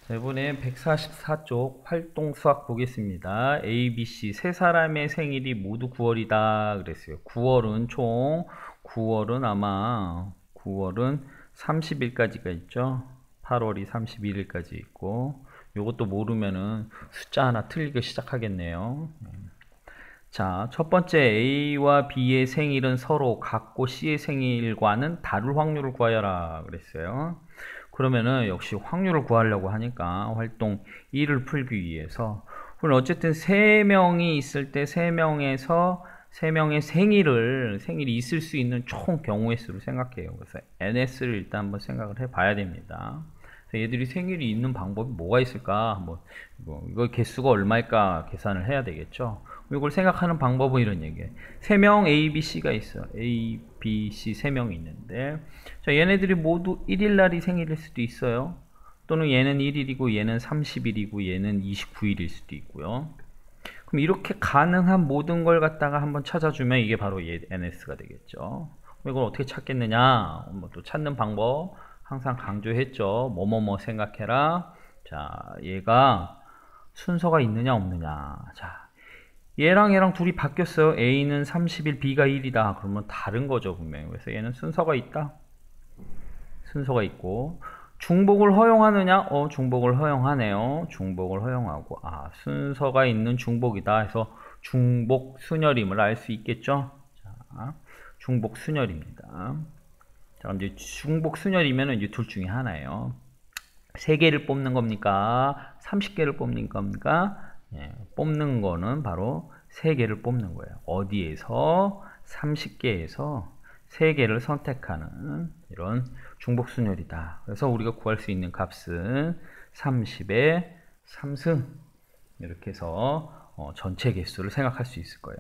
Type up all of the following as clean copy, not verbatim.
자, 이번에 144쪽 활동 수학 보겠습니다. A, B, C 세 사람의 생일이 모두 9월이다 그랬어요. 9월은 총 9월은 아마 9월은 30일까지가 있죠. 8월이 31일까지 있고 요것도 모르면은 숫자 하나 틀리기 시작하겠네요. 자, 첫 번째 A와 B의 생일은 서로 같고 C의 생일과는 다를 확률을 구하여라 그랬어요. 그러면은 역시 확률을 구하려고 하니까 활동 1을 풀기 위해서 어쨌든 3명이 있을 때 3명에서 3명의 생일이 있을 수 있는 총 경우의 수를 생각해요. 그래서 NS를 일단 한번 생각을 해 봐야 됩니다. 얘들이 생일이 있는 방법이 뭐가 있을까? 이거 개수가 얼마일까 계산을 해야 되겠죠. 이걸 생각하는 방법은 이런 얘기예요. 3명 A, B, C가 있어요. A, B, C 3명이 있는데 자, 얘네들이 모두 1일 날이 생일일 수도 있어요. 또는 얘는 1일이고 얘는 30일이고 얘는 29일일 수도 있고요. 그럼 이렇게 가능한 모든 걸 갖다가 한번 찾아주면 이게 바로 NS가 되겠죠. 이걸 어떻게 찾겠느냐? 또 찾는 방법 항상 강조했죠. 뭐뭐뭐 생각해라. 자, 얘가 순서가 있느냐 없느냐. 자, 얘랑 둘이 바뀌었어요. A는 30일, B가 1이다. 그러면 다른 거죠, 분명히. 그래서 얘는 순서가 있다. 순서가 있고 중복을 허용하느냐? 중복을 허용하네요. 중복을 허용하고 순서가 있는 중복이다 해서 중복 순열임을 알 수 있겠죠. 자, 중복 순열입니다. 자, 이제 중복 순열이면 이제 둘 중에 하나예요. 3개를 뽑는 겁니까? 30개를 뽑는 겁니까? 예, 뽑는 거는 바로 3개를 뽑는 거예요. 어디에서? 30개에서 3개를 선택하는 이런 중복순열이다. 그래서 우리가 구할 수 있는 값은 30의 3승 이렇게 해서 전체 개수를 생각할 수 있을 거예요.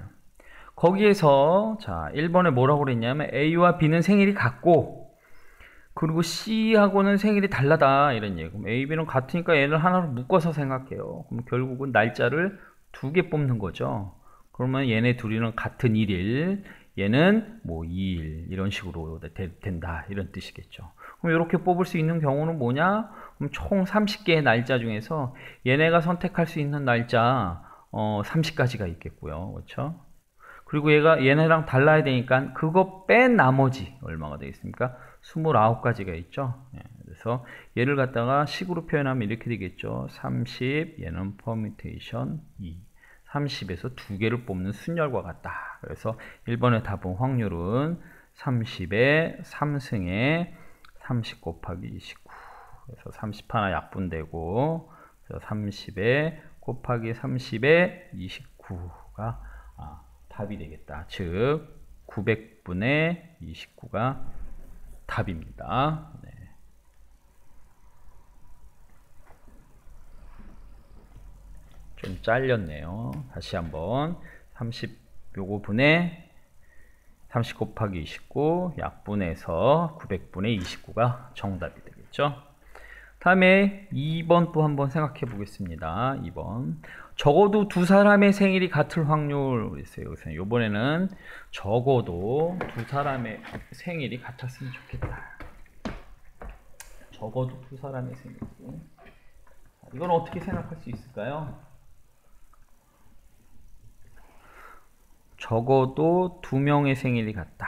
거기에서 자 1번에 뭐라고 그랬냐면 A와 B는 생일이 같고 그리고 C하고는 생일이 달라다 이런 얘기. 그럼 A, B는 같으니까 얘를 하나로 묶어서 생각해요. 그럼 결국은 날짜를 2개 뽑는 거죠. 그러면 얘네 둘이는 같은 1일, 얘는 뭐 2일 이런 식으로 된다 이런 뜻이겠죠. 그럼 이렇게 뽑을 수 있는 경우는 뭐냐? 그럼 총 30개의 날짜 중에서 얘네가 선택할 수 있는 날짜 30가지가 있겠고요. 그렇죠? 그리고 얘네랑 달라야 되니까 그거 뺀 나머지 얼마가 되겠습니까? 29가지가 있죠. 그래서 얘를 갖다가 식으로 표현하면 이렇게 되겠죠. 30, 얘는 퍼뮤테이션 2. 30에서 2개를 뽑는 순열과 같다. 그래서 1번의 답은 확률은 30의 3승에 30 곱하기 29. 그래서 30 하나 약분되고, 그래서 30에 곱하기 30에 29가 답이 되겠다. 즉 900분의 29가 답입니다. 네. 좀 잘렸네요. 다시 한번 30 요거 분의 30 곱하기 29 약분해서 900분의 29가 정답이 되겠죠. 다음에 2번 또 한번 생각해 보겠습니다. 2번 적어도 두 사람의 생일이 같을 확률 있어요. 그래서 이번에는 적어도 두 사람의 생일이 같았으면 좋겠다. 적어도 두 사람의 생일이. 이건 어떻게 생각할 수 있을까요? 적어도 2명의 생일이 같다.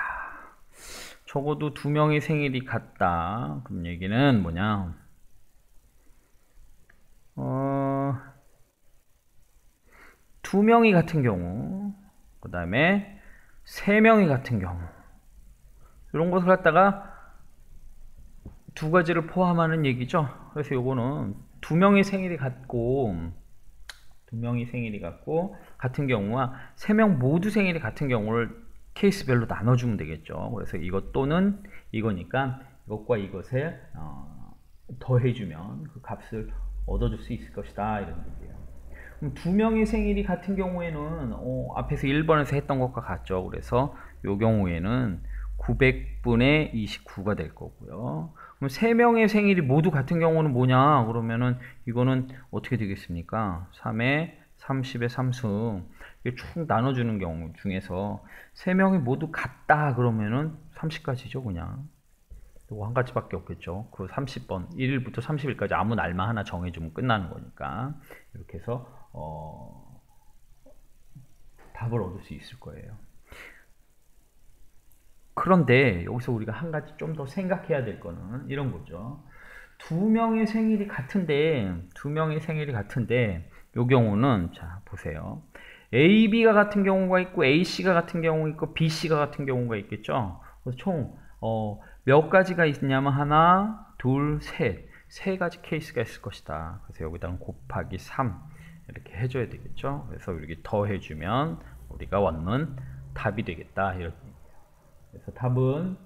적어도 2명의 생일이 같다. 그럼 얘기는 뭐냐? 2명이 같은 경우, 그 다음에 3명이 같은 경우, 이런 것을 갖다가 두 가지를 포함하는 얘기죠. 그래서 요거는 2명의 생일이 같고, 2명이 생일이 같고, 같은 경우와 3명 모두 생일이 같은 경우를 케이스별로 나눠주면 되겠죠. 그래서 이것 또는 이거니까 이것과 이것을 더해주면 그 값을 얻어줄 수 있을 것이다. 이런 얘기예요. 그럼 2명의 생일이 같은 경우에는 앞에서 1번에서 했던 것과 같죠. 그래서 이 경우에는 900분의 29가 될 거고요. 그럼 3명의 생일이 모두 같은 경우는 뭐냐? 그러면은 이거는 어떻게 되겠습니까? 3에 30의 3승 이게 쭉 나눠주는 경우 중에서 3명이 모두 같다 그러면은 30가지죠 그냥. 이거 한 가지밖에 없겠죠. 그 30번 1일부터 30일까지 아무 날만 하나 정해주면 끝나는 거니까 이렇게 해서 답을 얻을 수 있을 거예요. 그런데 여기서 우리가 한 가지 좀 더 생각해야 될 거는 이런 거죠. 두 명의 생일이 같은데 이 경우는 자 보세요. AB가 같은 경우가 있고 AC가 같은 경우가 있고 BC가 같은 경우가 있겠죠. 그래서 총 몇 가지가 있냐면 하나, 둘, 세 가지 케이스가 있을 것이다. 그래서 여기다가 곱하기 3 이렇게 해줘야 되겠죠. 그래서 이렇게 더해주면 우리가 원하는 답이 되겠다. 이렇게. 그래서 답은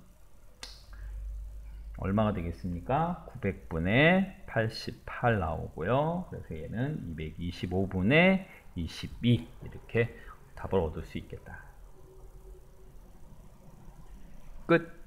얼마가 되겠습니까? 900분의 88 나오고요. 그래서 얘는 225분의 22 이렇게 답을 얻을 수 있겠다. 끝.